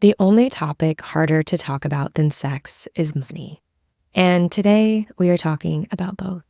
The only topic harder to talk about than sex is money. And today we are talking about both.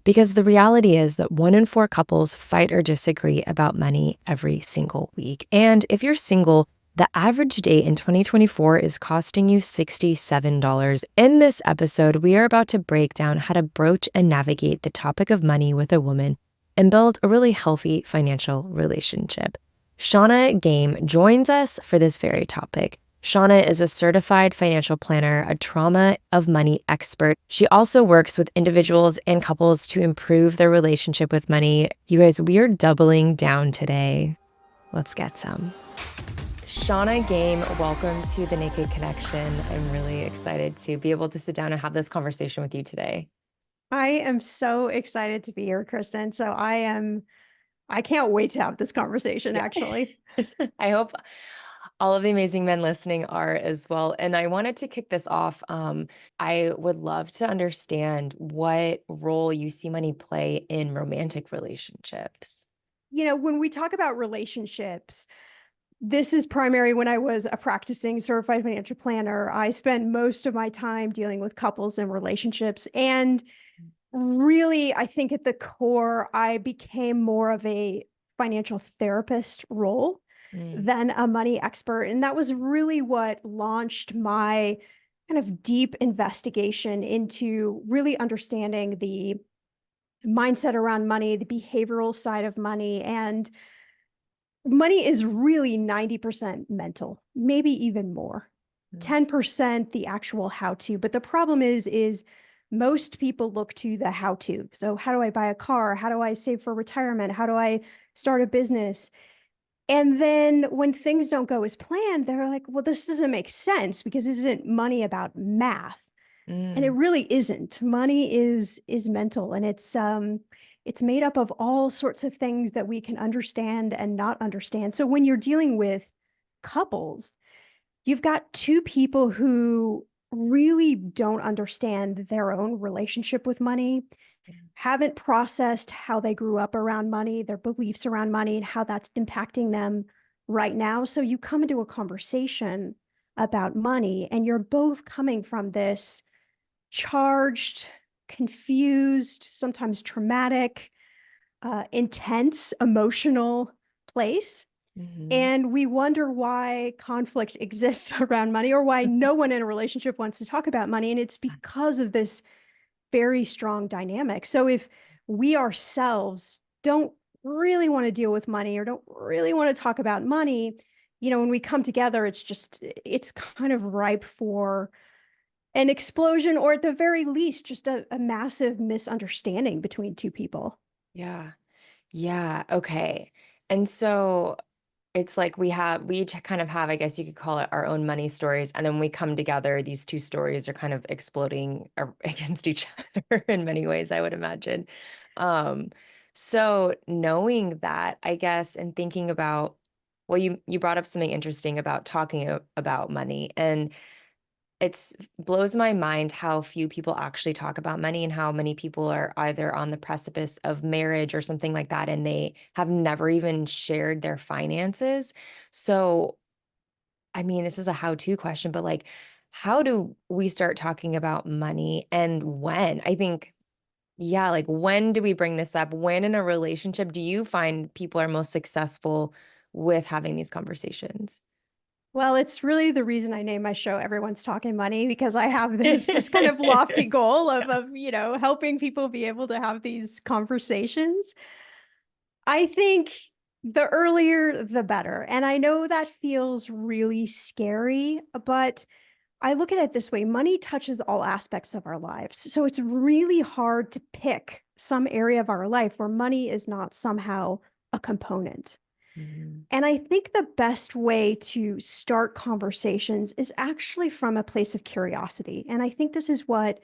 Because the reality is that 1 in 4 couples fight or disagree about money every single week. And if you're single, the average date in 2024 is costing you $67. In this episode, we are about to break down how to broach and navigate the topic of money with a woman and build a really healthy financial relationship. Shannah Game joins us for this very topic. Shannah is a certified financial planner, a trauma of money expert. She also works with individuals and couples to improve their relationship with money. You guys, we are doubling down today. Let's get some. Shannah Game, welcome to the Naked Connection. I'm really excited to be able to sit down and have this conversation with you today. I am so excited to be here, Kirsten. I can't wait to have this conversation, actually. I hope all of the amazing men listening are as well. And I wanted to kick this off. I would love to understand what role you see money play in romantic relationships. When we talk about relationships, this is primary when I was a practicing certified financial planner. I spent most of my time dealing with couples and relationships. And really, I think at the core, I became more of a financial therapist role than a money expert. And that was really what launched my kind of deep investigation into really understanding the mindset around money, the behavioral side of money. And money is really 90% mental, maybe even more. 10% the actual how to. But the problem is most people look to the how to. So how do I buy a car? How do I save for retirement? How do I start a business? And then when things don't go as planned, they're like, well, this doesn't make sense because isn't money about math? And it really isn't. Money is mental, and it's made up of all sorts of things that we can understand and not understand. So when you're dealing with couples, you've got two people who really don't understand their own relationship with money, haven't processed how they grew up around money, their beliefs around money, and how that's impacting them right now. So you come into a conversation about money, and you're both coming from this charged, confused, sometimes traumatic, intense, emotional place. Mhm. And we wonder why conflict exists around money, or why no one in a relationship wants to talk about money. And it's because of this very strong dynamic. So if we ourselves don't really want to deal with money or don't really want to talk about money, when we come together, it's kind of ripe for an explosion, or at the very least, just a massive misunderstanding between two people. Yeah. Yeah. Okay. And so it's like we each kind of have, I guess you could call it, our own money stories. And then when we come together, these two stories are kind of exploding against each other in many ways, I would imagine. Um, so knowing that, I guess, and thinking about, well, you brought up something interesting about talking about money. And it's blows my mind how few people actually talk about money and how many people are either on the precipice of marriage or something like that, and they have never even shared their finances. So, I mean, this is a how-to question, but like, how do we start talking about money and when? I think, yeah, like when do we bring this up? When in a relationship do you find people are most successful with having these conversations? Well, it's really the reason I named my show Everyone's Talking Money, because I have this kind of lofty goal of helping people be able to have these conversations. I think the earlier the better. And I know that feels really scary, but I look at it this way: money touches all aspects of our lives. So it's really hard to pick some area of our life where money is not somehow a component. Mhm. And I think the best way to start conversations is actually from a place of curiosity. And I think this is what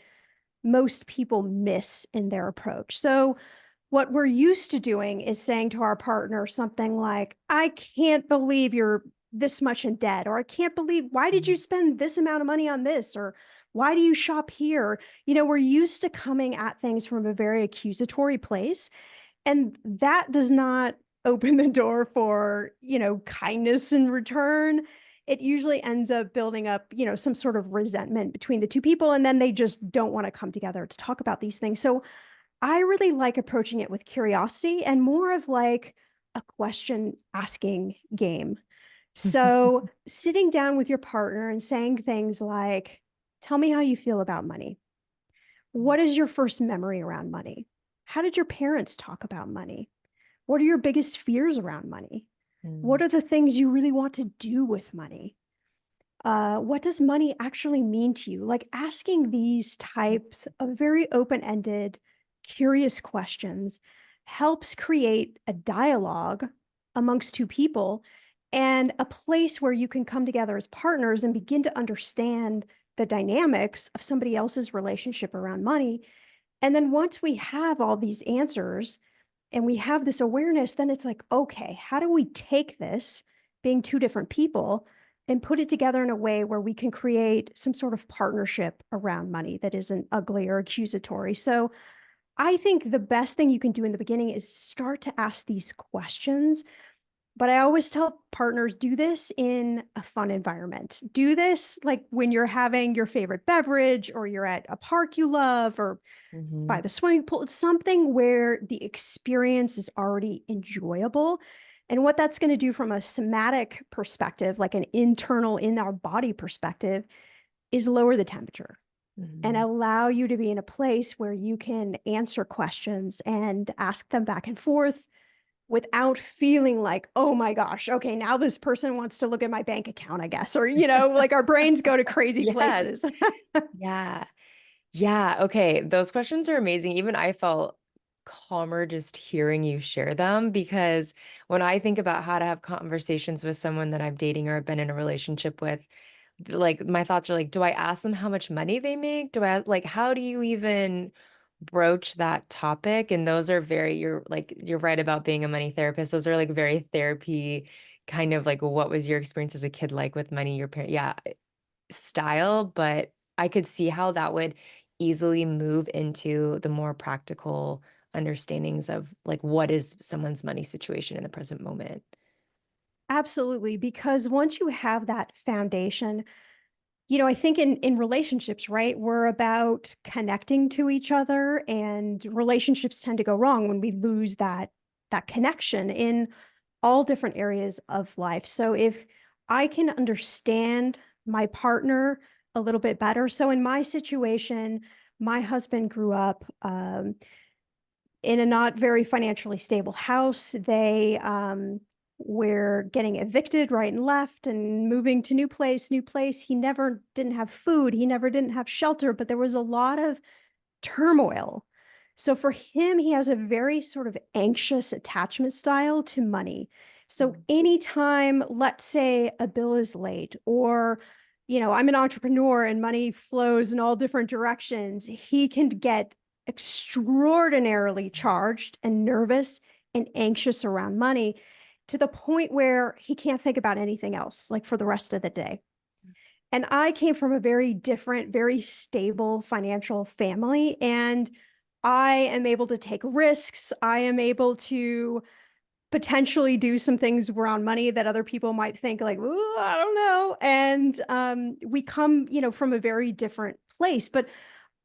most people miss in their approach. So, what we're used to doing is saying to our partner something like, I can't believe you're this much in debt, or I can't believe, why did you spend this amount of money on this? Or why do you shop here? We're used to coming at things from a very accusatory place. And that does not open the door for, kindness in return. it usually ends up building up, some sort of resentment between the two people. And then they just don't want to come together to talk about these things. So I really like approaching it with curiosity and more of like a question asking game. So sitting down with your partner and saying things like, tell me how you feel about money. What is your first memory around money? How did your parents talk about money? What are your biggest fears around money? What Mm, are the things you really want to do with money? What does money actually mean to you? Like asking these types of very open ended, curious questions helps create a dialogue amongst two people and a place where you can come together as partners and begin to understand the dynamics of somebody else's relationship around money. And then once we have all these answers and we have this awareness, then it's like, okay, how do we take this being two different people and put it together in a way where we can create some sort of partnership around money that isn't ugly or accusatory? So I think the best thing you can do in the beginning is start to ask these questions. But I always tell partners, do this in a fun environment. Do this like when you're having your favorite beverage or you're at a park you love or by mhm, the swimming pool. It's something where the experience is already enjoyable. And what that's going to do from a somatic perspective, like an internal in our body perspective, is lower the temperature and mhm. allow you to be in a place where you can answer questions and ask them back and forth without feeling like, oh my gosh, okay, now this person wants to look at my bank account, I guess, or, like our brains go to crazy Yes. places. Yeah. Yeah, okay, those questions are amazing. Even I felt calmer just hearing you share them because when I think about how to have conversations with someone that I'm dating or have been in a relationship with, like my thoughts are like, do I ask them how much money they make? Do I like how do you even broach that topic? And those are very you're right about being a money therapist. Those are like very therapy kind of like what was your experience as a kid like with money, your parent yeah, style, but I could see how that would easily move into the more practical understandings of like what is someone's money situation in the present moment. Absolutely. Because once you have that foundation, I think in relationships, right, we're about connecting to each other, and relationships tend to go wrong when we lose that connection in all different areas of life. So if I can understand my partner a little bit better. So in my situation, my husband grew up in a not very financially stable house. They were getting evicted right and left and moving to new place, new place. He never didn't have food. He never didn't have shelter, but there was a lot of turmoil. So for him, he has a very sort of anxious attachment style to money. So Mm, anytime, let's say a bill is late, or, I'm an entrepreneur and money flows in all different directions, he can get extraordinarily charged and nervous and anxious around money to the point where he can't think about anything else, like for the rest of the day. And I came from a very different, very stable financial family. And I am able to take risks. I am able to potentially do some things around money that other people might think like, "Ooh, I don't know." And we come, from a very different place. But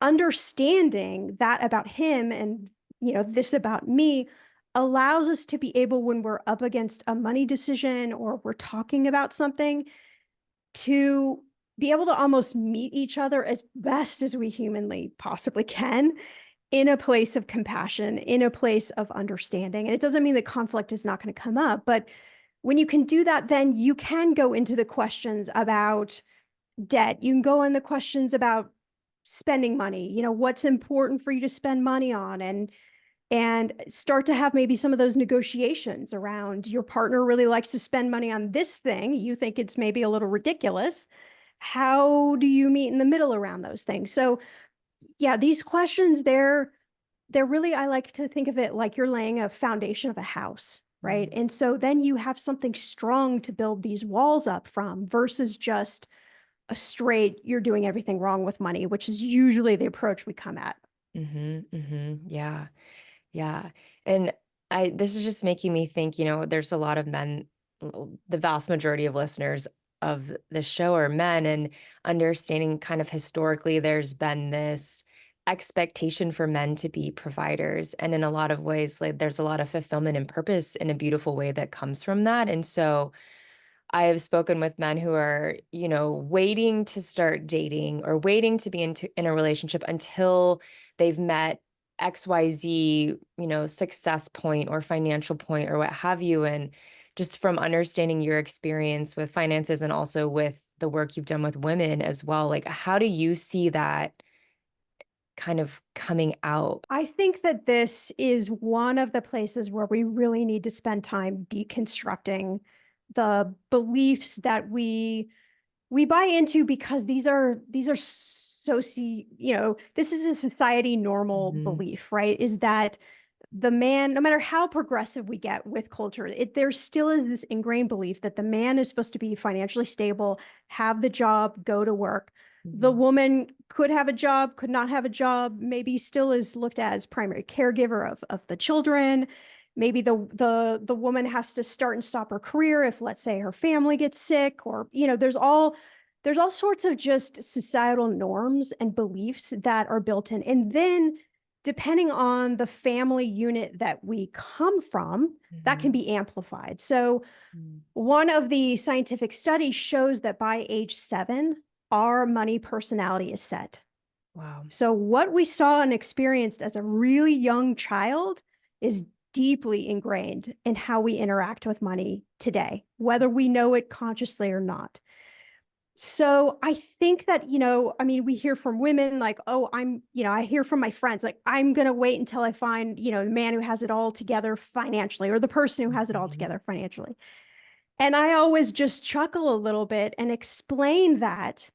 understanding that about him and, this about me allows us to be able, when we're up against a money decision or we're talking about something, to be able to almost meet each other as best as we humanly possibly can in a place of compassion, in a place of understanding. And it doesn't mean that conflict is not going to come up, but when you can do that, then you can go into the questions about debt. You can go in the questions about spending money, what's important for you to spend money on, and start to have maybe some of those negotiations around your partner really likes to spend money on this thing. You think it's maybe a little ridiculous. How do you meet in the middle around those things? So yeah, these questions, they're really, I like to think of it like you're laying a foundation of a house, right? mm, And so then you have something strong to build these walls up from versus just a straight, you're doing everything wrong with money, which is usually the approach we come at. mhm, mhm, yeah, yeah, and I this is just making me think, there's a lot of men the vast majority of listeners of the show are men, and understanding kind of historically there's been this expectation for men to be providers, and in a lot of ways like there's a lot of fulfillment and purpose in a beautiful way that comes from that. And so I have spoken with men who are, waiting to start dating or waiting to be in a relationship until they've met XYZ, success point or financial point or what have you. And just from understanding your experience with finances and also with the work you've done with women as well, like how do you see that kind of coming out? I think that this is one of the places where we really need to spend time deconstructing the beliefs that we buy into, because these are this is a society normal Mhm. belief, right? Is that the man, no matter how progressive we get with culture, there still is this ingrained belief that the man is supposed to be financially stable, have the job, go to work. The Mhm. woman could have a job, could not have a job, maybe still is looked at as primary caregiver of the children. Maybe the woman has to start and stop her career if, let's say, her family gets sick, or there's all sorts of just societal norms and beliefs that are built in. And then depending on the family unit that we come from, that can Mhm. be amplified. So, Mhm. one of the scientific studies shows that by age 7, our money personality is set. Wow. So, what we saw and experienced as a really young child is deeply ingrained in how we interact with money today, whether we know it consciously or not. So I think that, I mean, we hear from women like, oh, I hear from my friends, like, I'm going to wait until I find, the man who has it all together financially, or the person who has it all Mhm. together financially. And I always just chuckle a little bit and explain that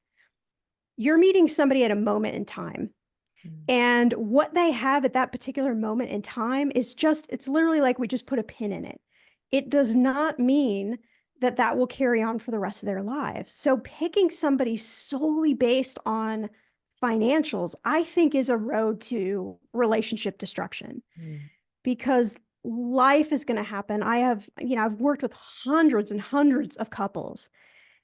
you're meeting somebody at a moment in time. Mhm. And what they have at that particular moment in time it's literally like we just put a pin in it. It does not mean that that will carry on for the rest of their lives. So picking somebody solely based on financials, I think, is a road to relationship destruction, Mhm. because life is going to happen. I've worked with hundreds and hundreds of couples,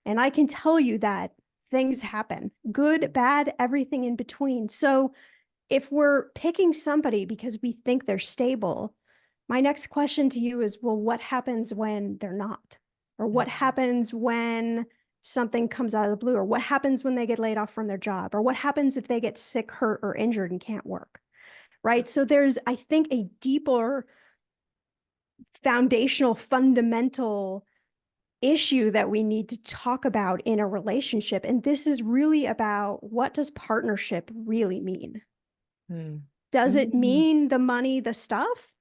and I can tell you that things happen, good, bad, everything in between. So if we're picking somebody because we think they're stable, my next question to you is, well, what happens when they're not? Or what Mhm. happens when something comes out of the blue? Or what happens when they get laid off from their job? Or what happens if they get sick, hurt, or injured and can't work? Right. So there's, I think, a deeper foundational, fundamental issue that we need to talk about in a relationship. And this is really about, what does partnership really mean? Mhm. Does it Mhm. mean the money, the stuff?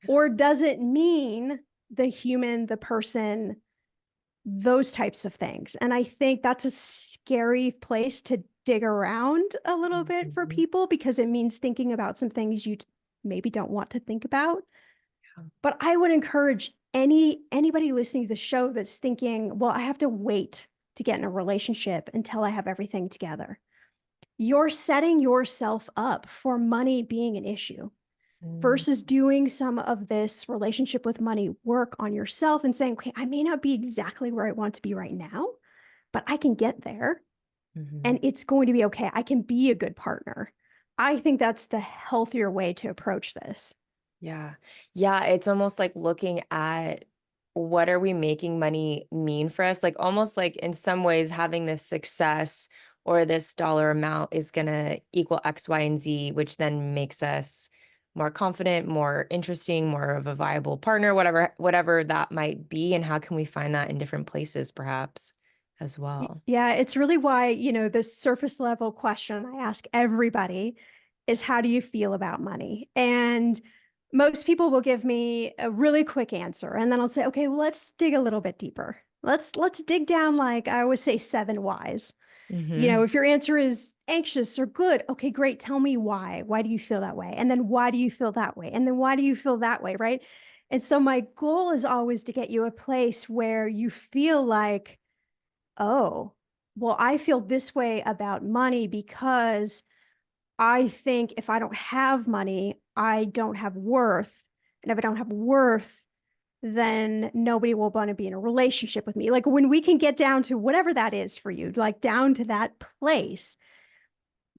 Or does it mean the human, the person, those types of things? And I think that's a scary place to dig around a little bit for Mhm. people, because it means thinking about some things you maybe don't want to think about. Yeah. But I would encourage anybody listening to the show that's thinking, well, I have to wait to get in a relationship until I have everything together. You're setting yourself up for money being an issue, Mhm. versus doing some of this relationship with money work on yourself and saying, okay, I may not be exactly where I want to be right now, but I can get there and Mhm. it's going to be okay. I can be a good partner. I think that's the healthier way to approach this. Yeah. Yeah, it's almost like looking at what are we making money mean for us? Like almost like in some ways having this success or this dollar amount is going to equal X, Y, and Z, which then makes us more confident, more interesting, more of a viable partner, whatever that might be. And how can we find that in different places perhaps as well? Yeah, it's really why, the surface level question I ask everybody is, how do you feel about money? And most people will give me a really quick answer, and then I'll say, okay, well, let's dig a little bit deeper. Let's dig down, like I always say, 7 whys. Mhm. If your answer is anxious or good, okay, great. Tell me why. Why do you feel that way? And then why do you feel that way? And then why do you feel that way? Right. And so my goal is always to get you a place where you feel like, oh, well, I feel this way about money because I think if I don't have money, I don't have worth. And if I don't have worth, then nobody will want to be in a relationship with me. Like when we can get down to whatever that is for you, like down to that place,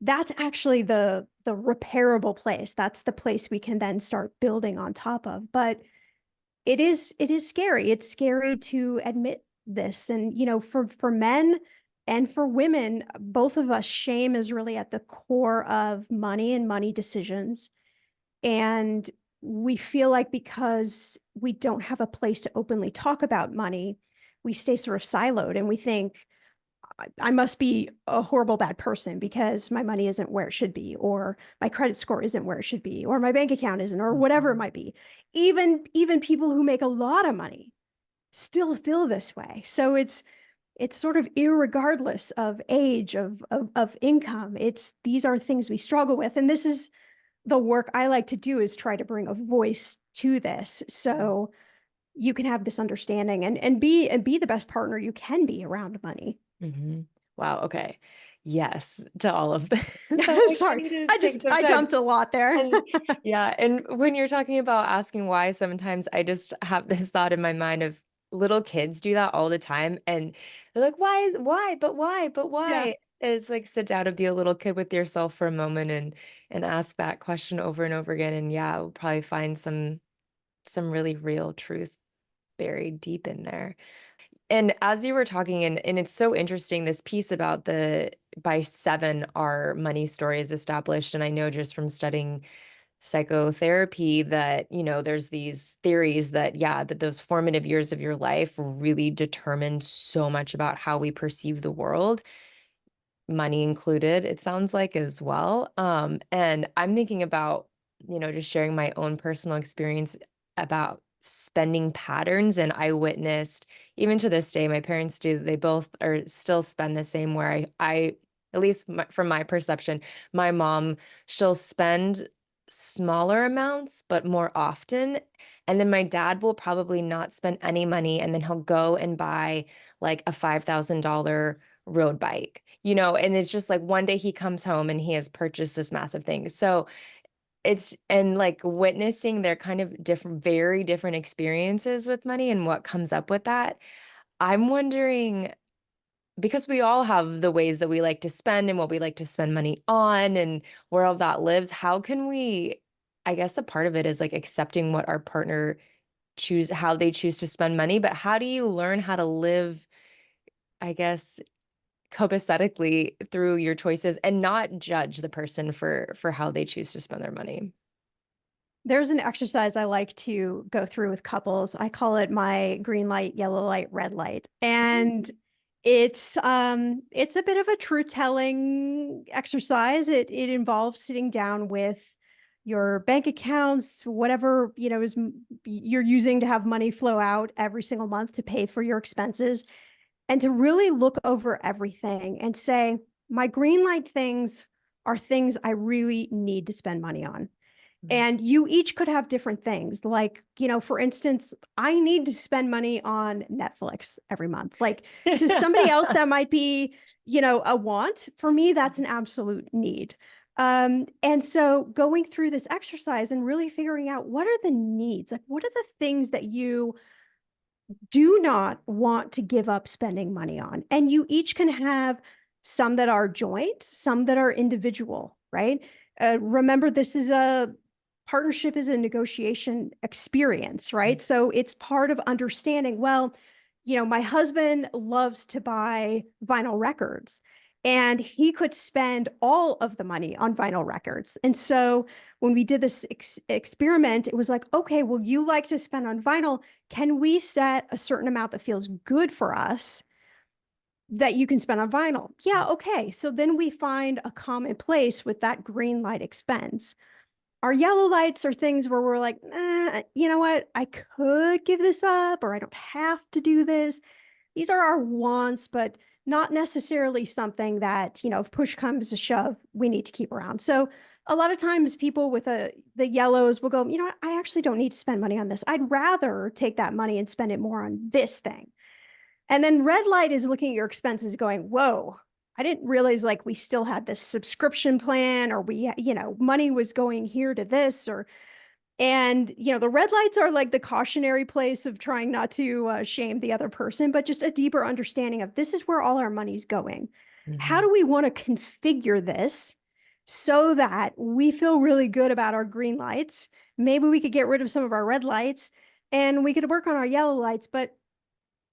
that's actually the repairable place. That's the place we can then start building on top of. But it is scary. It's scary to admit this. And for men and for women, both of us, shame is really at the core of money and money decisions. And we feel like because we don't have a place to openly talk about money, we stay sort of siloed and we think, I must be a horrible bad person because my money isn't where it should be, or my credit score isn't where it should be, or my bank account isn't, or whatever it might be. Even people who make a lot of money still feel this way. So it's sort of irregardless of age, of income. These are things we struggle with. And this is the work I like to do, is try to bring a voice to this. So you can have this understanding and be the best partner you can be around money. Mm-hmm. Wow. Okay. Yes, to all of this. I'm like, I Sorry, need to take some I time. dumped a lot there. And yeah, and when you're talking about asking why, sometimes I just have this thought in my mind of little kids do that all the time. And they're like, why, but Yeah. why? It's like sit down and be a little kid with yourself for a moment and ask that question over and over again. And yeah, we'll probably find some really real truth buried deep in there. And as you were talking, and it's so interesting, this piece about the by seven, our money story is established. And I know just from studying psychotherapy that, there's these theories that, yeah, that those formative years of your life really determine so much about how we perceive the world, money included, it sounds like as well. And I'm thinking about, just sharing my own personal experience about spending patterns. And I witnessed, even to this day, my parents do, they both are still spend the same, where I at least from my perception, my mom, she'll spend smaller amounts, but more often. And then my dad will probably not spend any money. And then he'll go and buy like a $5,000 road bike, and it's just like one day he comes home and he has purchased this massive thing. So and like witnessing their kind of different, very different experiences with money and what comes up with that. I'm wondering, because we all have the ways that we like to spend and what we like to spend money on and where all that lives, how can we, I guess a part of it is like accepting what our partner how they choose to spend money, but how do you learn how to live, I guess, copacetically through your choices and not judge the person for how they choose to spend their money? There's an exercise I like to go through with couples. I call it my green light, yellow light, red light. And it's a bit of a truth telling exercise. It involves sitting down with your bank accounts, whatever, you're using to have money flow out every single month to pay for your expenses, and to really look over everything and say, my green light things are things I really need to spend money on. Mhm. And you each could have different things. Like, for instance, I need to spend money on Netflix every month. Like to somebody else, that might be, a want. For me, that's an absolute need. And so going through this exercise and really figuring out what are the needs, like what are the things that you do not want to give up spending money on. And you each can have some that are joint, some that are individual, right? Remember, this is a partnership, is a negotiation experience, right? So it's part of understanding, well, my husband loves to buy vinyl records and he could spend all of the money on vinyl records. And so when we did this experiment, it was like, okay, well, you like to spend on vinyl. Can we set a certain amount that feels good for us that you can spend on vinyl? Yeah, okay. So then we find a common place with that green light expense. Our yellow lights are things where we're like, you know what? I could give this up, or I don't have to do this. These are our wants, but not necessarily something that, if push comes to shove, we need to keep around. So a lot of times people with the yellows will go, what? I actually don't need to spend money on this. I'd rather take that money and spend it more on this thing. And then red light is looking at your expenses going, whoa, I didn't realize like we still had this subscription plan, or money was going here to this, And, the red lights are like the cautionary place of trying not to shame the other person, but just a deeper understanding of this is where all our money's going. How Hmm. do we want to configure this so that we feel really good about our green lights? Maybe we could get rid of some of our red lights and we could work on our yellow lights, but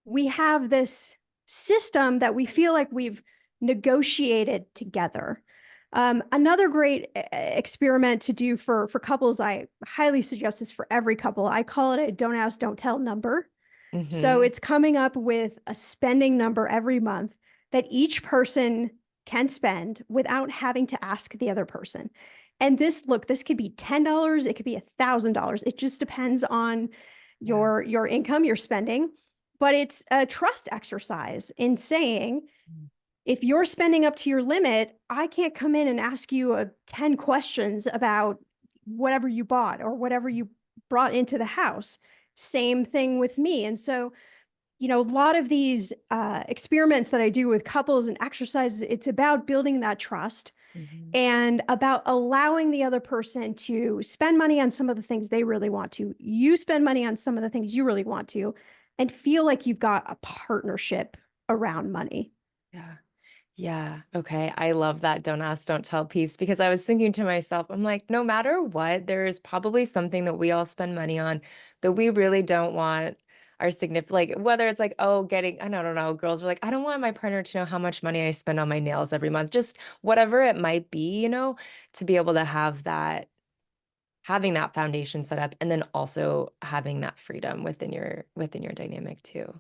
we have this system that we feel like we've negotiated together. Another great experiment to do for couples, I highly suggest this for every couple. I call it a don't ask, don't tell number. So Hmm. it's coming up with a spending number every month that each person can spend without having to ask the other person. And this could be $10, it could be $1,000. It just depends on Yeah. your income, your spending. But it's a trust exercise in saying, if you're spending up to your limit, I can't come in and ask you 10 questions about whatever you bought or whatever you brought into the house. Same thing with me. And so, a lot of these experiments that I do with couples and exercises, it's about building that trust Hmm. and about allowing the other person to spend money on some of the things they really want to. You spend money on some of the things you really want to, and feel like you've got a partnership around money. Yeah. Yeah. Okay. I love that don't ask, don't tell piece because I was thinking to myself, I'm like, no matter what, there is probably something that we all spend money on that we really don't want our significant, like whether it's like, oh, getting, I don't know, girls are like, I don't want my partner to know how much money I spend on my nails every month, just whatever it might be, to be able to have that, having that foundation set up and then also having that freedom within your dynamic too.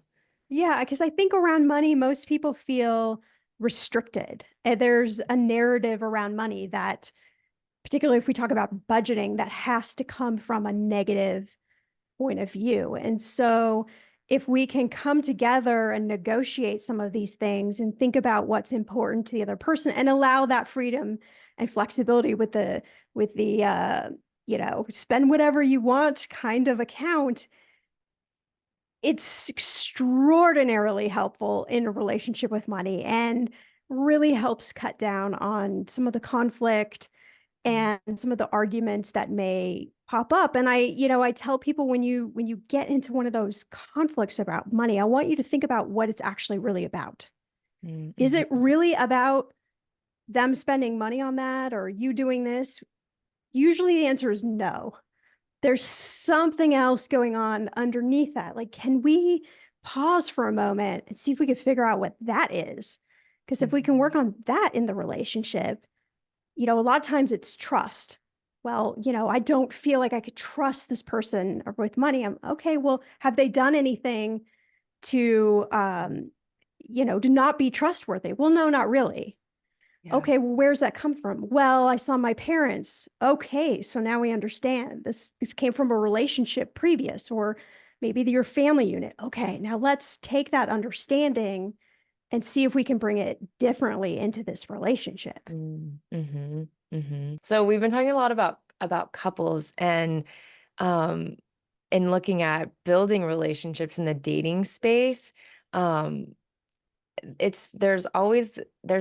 Yeah, because I think around money, most people feel restricted. And there's a narrative around money that, particularly if we talk about budgeting, that has to come from a negative point of view. And so, if we can come together and negotiate some of these things and think about what's important to the other person and allow that freedom and flexibility with the spend whatever you want kind of account, it's extraordinarily helpful in a relationship with money and really helps cut down on some of the conflict Mm. and some of the arguments that may pop up. And I tell people, when you get into one of those conflicts about money, I want you to think about what it's actually really about. Is it Mm-hmm. really about them spending money on that or you doing this? Usually the answer is no. There's something else going on underneath that. Like, can we pause for a moment and see if we can figure out what that is? Because if we can work on that in the relationship, a lot of times it's trust. Well, I don't feel like I could trust this person with money. I'm okay. Well, have they done anything to, to not be trustworthy? Well, no, not really. Yeah. Okay, well, where's that come from? Well, I saw my parents. Okay, so now we understand this came from a relationship previous, or maybe your family unit. Okay, now let's take that understanding and see if we can bring it differently into this relationship. Mm-hmm. Mm-hmm. So we've been talking a lot about couples um and looking at building relationships in the dating space. Um there's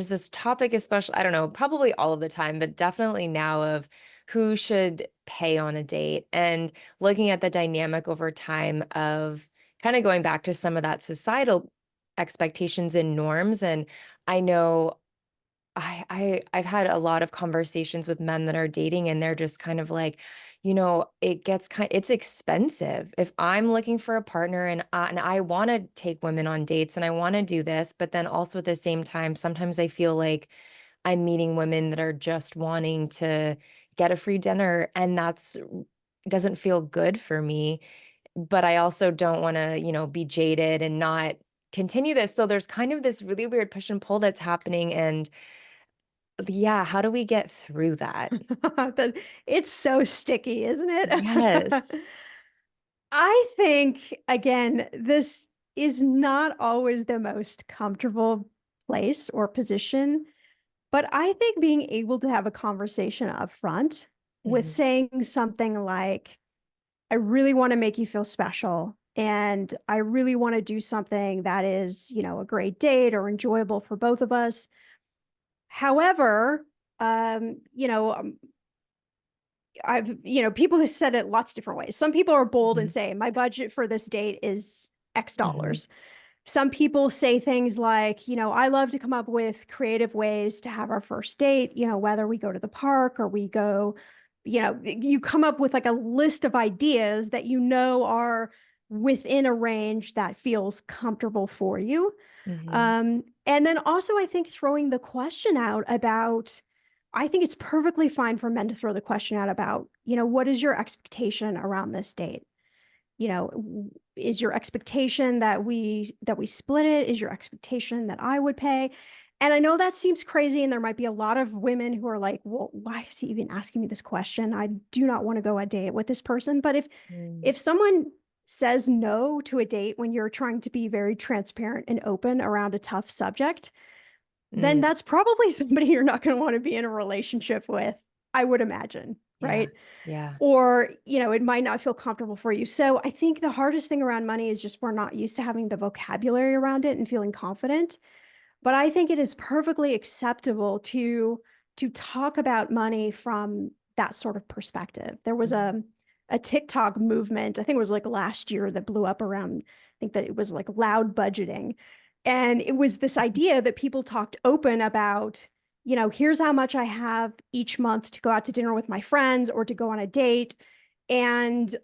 this topic, especially, I don't know, probably all of the time, but definitely now, of who should pay on a date, and looking at the dynamic over time of kind of going back to some of that societal expectations and norms. And I know I've had a lot of conversations with men that are dating, and they're just kind of like, it's expensive. If I'm looking for a partner, and I want to take women on dates and I want to do this, but then also at the same time, sometimes I feel like I'm meeting women that are just wanting to get a free dinner, and that's doesn't feel good for me. But I also don't want to, be jaded and not continue this. So there's kind of this really weird push and pull that's happening. And yeah, how do we get through that? It's so sticky, isn't it? Yes. I think, again, this is not always the most comfortable place or position, but I think being able to have a conversation up front with Mhm. saying something like, I really want to make you feel special. And I really want to do something that is, a great date or enjoyable for both of us. However, um, you know, um, people have said it lots of different ways. Some people are bold and Mhm. say, my budget for this date is X Mhm. dollars. Some people say things like, I love to come up with creative ways to have our first date, whether we go to the park or we go, you come up with like a list of ideas that are within a range that feels comfortable for you. Mhm. And then also, I think throwing the question out about, I think it's perfectly fine for men to throw the question out about, what is your expectation around this date? Is your expectation that we split it? Is your expectation that I would pay? And I know that seems crazy, and there might be a lot of women who are like, well, why is he even asking me this question? I do not want to go a date with this person. But Mm. if someone says no to a date when you're trying to be very transparent and open around a tough subject, then Mm. that's probably somebody you're not going to want to be in a relationship with, I would imagine, Yeah. right? Yeah. Or, it might not feel comfortable for you. So I think the hardest thing around money is just we're not used to having the vocabulary around it and feeling confident. But I think it is perfectly acceptable to talk about money from that sort of perspective. There was Mhm. a TikTok movement, I think it was like last year, that blew up around, I think that it was like loud budgeting. And it was this idea that people talked open about, here's how much I have each month to go out to dinner with my friends or to go on a date. And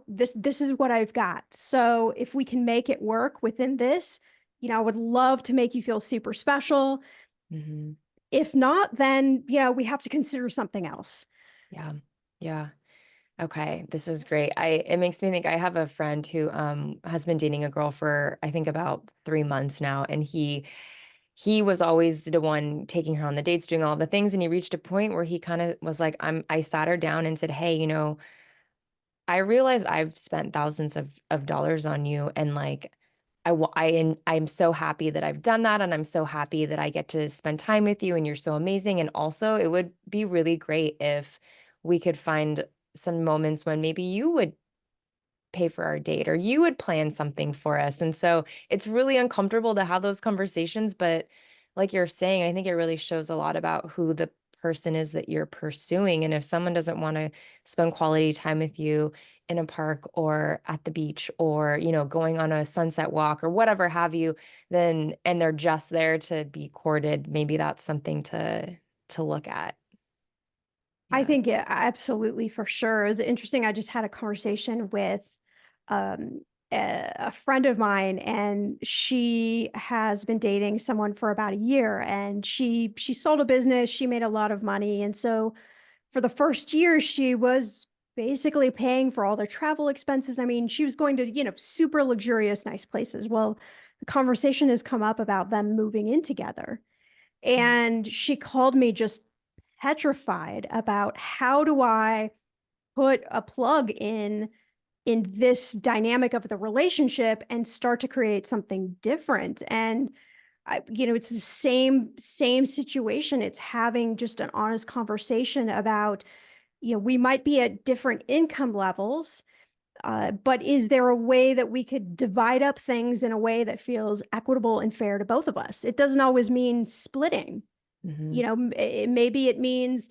this is what I've got. So if we can make it work within this, I would love to make you feel super special. Mhm. If not, then, we have to consider something else. Yeah. Yeah. Okay, this is great. It makes me think I have a friend who has been dating a girl for I think about 3 months now, and he was always the one taking her on the dates, doing all the things, and he reached a point where he kind of was like, I sat her down and said, "Hey, I realize I've spent thousands of dollars on you, and like I'm so happy that I've done that, and I'm so happy that I get to spend time with you, and you're so amazing. And also, it would be really great if we could find some moments when maybe you would pay for our date or you would plan something for us." And so it's really uncomfortable to have those conversations, but like you're saying, I think it really shows a lot about who the person is that you're pursuing. And if someone doesn't want to spend quality time with you in a park or at the beach or, going on a sunset walk or whatever have you, then and they're just there to be courted, maybe that's something to look at. I Yeah. think yeah, absolutely, for sure. It was interesting. I just had a conversation with um, a friend of mine, and she has been dating someone for about a year, and she sold a business. She made a lot of money, and so for the first year, she was basically paying for all their travel expenses. I mean, she was going to, super luxurious, nice places. Well, the conversation has come up about them moving in together. Mm. And she called me just petrified about, how do I put a plug in this dynamic of the relationship and start to create something different. And it's the same situation. It's having just an honest conversation about, we might be at different income levels, but is there a way that we could divide up things in a way that feels equitable and fair to both of us? It doesn't always mean splitting. Mhm. Maybe it means,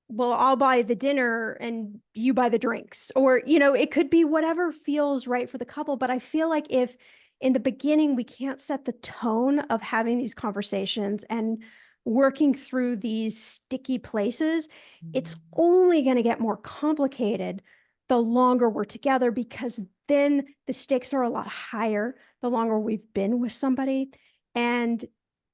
well, I'll buy the dinner and you buy the drinks. Or, it could be whatever feels right for the couple. But I feel like if in the beginning we can't set the tone of having these conversations and working through these sticky places, it's Mhm. only going to get more complicated the longer we're together, because then the stakes are a lot higher the longer we've been with somebody. And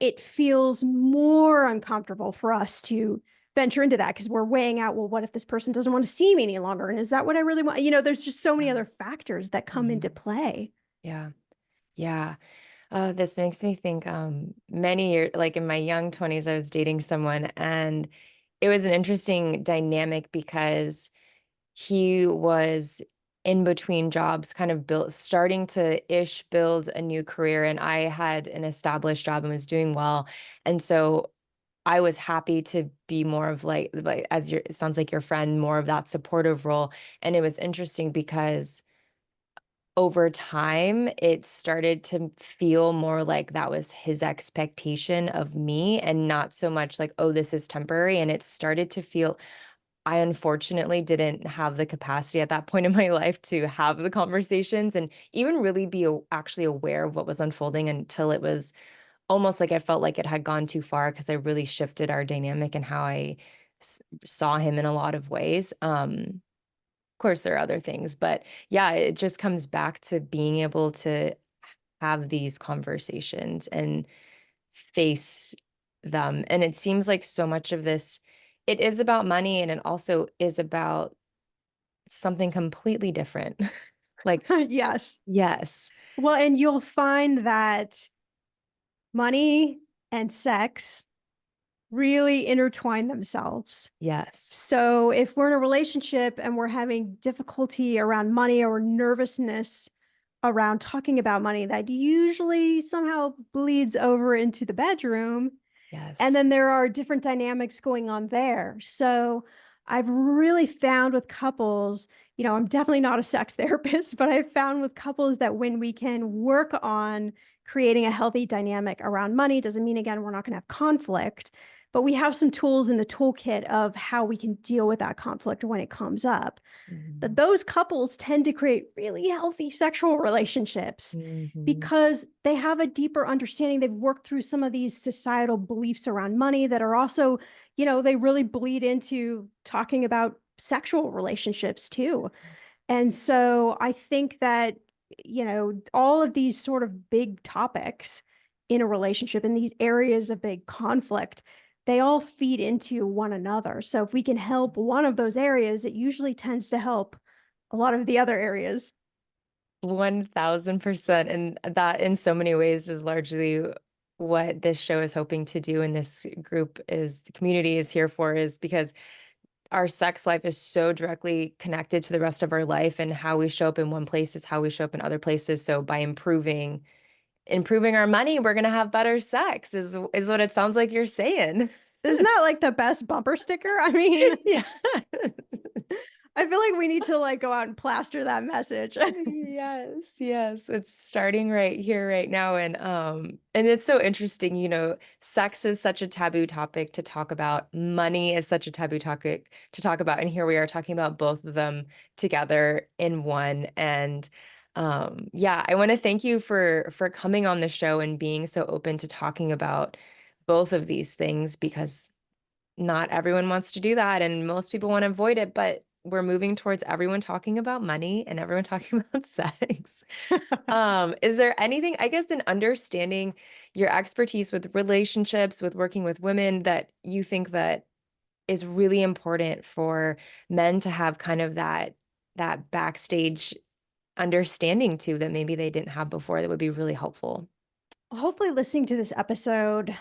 it feels more uncomfortable for us to venture into that, because we're weighing out, well, what if this person doesn't want to see me any longer? And is that what I really want? There's just so many Yeah. other factors that come into Mhm. play. Yeah. Yeah. This makes me think, many years, like in my young 20s, I was dating someone, and it was an interesting dynamic because he was in between jobs, kind of starting to ish build a new career. And I had an established job and was doing well. And so I was happy to be more of like as it sounds like your friend, more of that supportive role. And it was interesting because over time, it started to feel more like that was his expectation of me and not so much like, "Oh, this is temporary." And it started to feel I unfortunately didn't have the capacity at that point in my life to have the conversations and even really be actually aware of what was unfolding until it was almost like I felt like it had gone too far because I really shifted our dynamic and how I saw him in a lot of ways. Of course, there are other things, but yeah, it just comes back to being able to have these conversations and face them. And it seems like so much of this, it is about money and it also is about something completely different. Like, Yes. yes, Well, and you'll find that money and sex really intertwine themselves. yes, So if we're in a relationship and we're having difficulty around money or nervousness around talking about money, that usually somehow bleeds over into the bedroom. And yes. then there are different dynamics going on there. So I've really found with couples, I'm definitely not a sex therapist, but I've found with couples that when we can work on creating a healthy dynamic around money, doesn't mean, again, we're not going to have conflict, but we have some tools in the toolkit of how we can deal with that conflict when it comes up, that Mhm, those couples tend to create really healthy sexual relationships mhm, because they have a deeper understanding. They've worked through some of these societal beliefs around money that are also, they really bleed into talking about sexual relationships too. And so I think that, all of these sort of big topics in a relationship in these areas of big conflict, they all feed into one another. So if we can help one of those areas, it usually tends to help a lot of the other areas. 1000%. And that in so many ways is largely what this show is hoping to do. And this group is the community is here for is because our sex life is so directly connected to the rest of our life and how we show up in one place is how we show up in other places. So by improving our money, we're gonna have better sex is what it sounds like you're saying. Isn't that like the best bumper sticker? I mean, Yeah. I feel like we need to like go out and plaster that message. Yes, yes, it's starting right here, right now, and it's so interesting, sex is such a taboo topic to talk about, money is such a taboo topic to talk about, and here we are talking about both of them together in one, and, yeah, I wanna thank you for coming on the show and being so open to talking about both of these things because not everyone wants to do that, and most people wanna avoid it, but we're moving towards everyone talking about money and everyone talking about sex. Is there anything I guess in understanding your expertise with relationships, with working with women that you think that is really important for men to have kind of that backstage understanding too that maybe they didn't have before that would be really helpful? Hopefully, listening to this episode,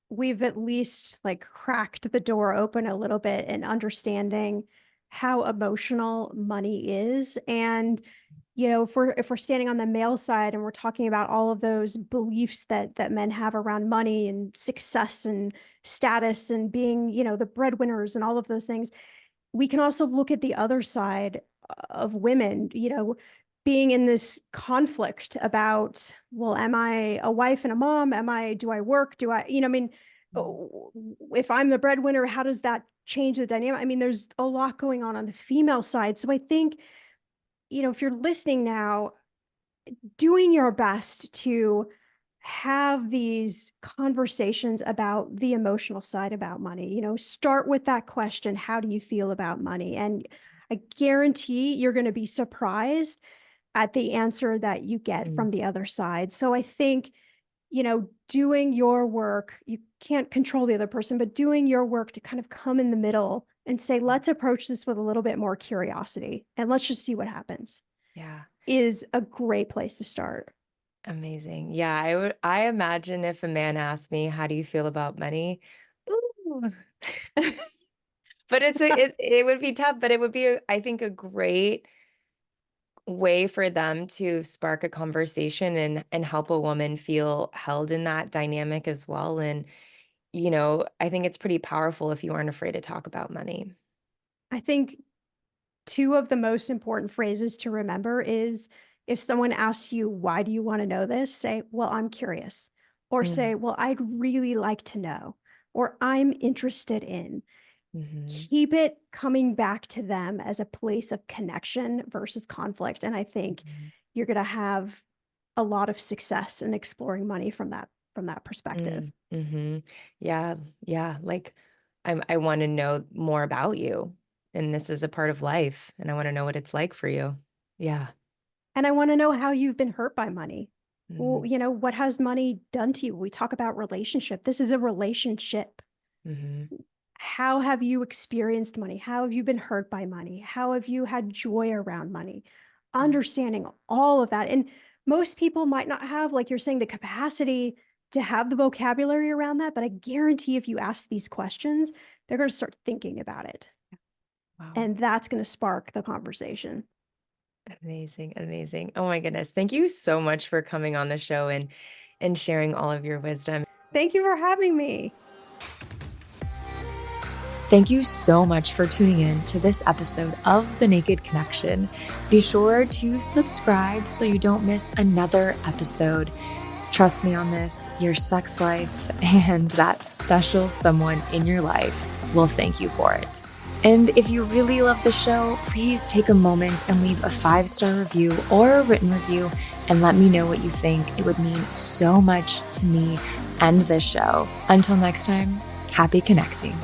we've at least like cracked the door open a little bit and understanding how emotional money is. And, if we're standing on the male side and we're talking about all of those beliefs that men have around money and success and status and being, the breadwinners and all of those things, we can also look at the other side of women, being in this conflict about, well, am I a wife and a mom? Do I work? Do I, I mean, Mm, if I'm the breadwinner, how does that change the dynamic? I mean, there's a lot going on the female side. So I think, if you're listening now, doing your best to have these conversations about the emotional side about money. Start with that question, how do you feel about money? And I guarantee you're going to be surprised at the answer that you get mm, from the other side. So I think, doing your work, you can't control the other person, but doing your work to kind of come in the middle and say, mm. let's approach this with a little bit more curiosity and let's just see what happens, Yeah. is a great place to start. Amazing. Yeah, I imagine if a man asked me, "How do you feel about money?" Ooh. But it would be tough, but it would be, I think, a great way for them to spark a conversation and help a woman feel held in that dynamic as well, and, I think it's pretty powerful if you aren't afraid to talk about money. I think two of the most important phrases to remember is, if someone asks you, why do you want to know this? Say, well, I'm curious. Or Mm, say, well, I'd really like to know. Or I'm interested in. Mhm. Keep it coming back to them as a place of connection versus conflict. And I think Mhm. you're going to have a lot of success in exploring money from that perspective. Mm, mhm. Yeah, yeah, like, I wanna know more about you, and this is a part of life, and I wanna know what it's like for you. Yeah. And I want to know how you've been hurt by money. Well, Mhm, what has money done to you? We talk about relationship. This is a relationship. mhm, How have you experienced money? How have you been hurt by money? How have you had joy around money? mm, Understanding all of that. And most people might not have, like you're saying, the capacity to have the vocabulary around that. But I guarantee if you ask these questions, they're going to start thinking about it. wow. And that's going to spark the conversation. Amazing, amazing. Oh my goodness, thank you so much for coming on the show and sharing all of your wisdom. Thank you for having me. Thank you so much for tuning in to this episode of The Naked Connection. Be sure to subscribe so you don't miss another episode. Trust me on this, your sex life and that special someone in your life will thank you for it. And if you really love the show, please take a moment and leave a 5-star review or a written review and let me know what you think. It would mean so much to me and this show. Until next time, happy connecting.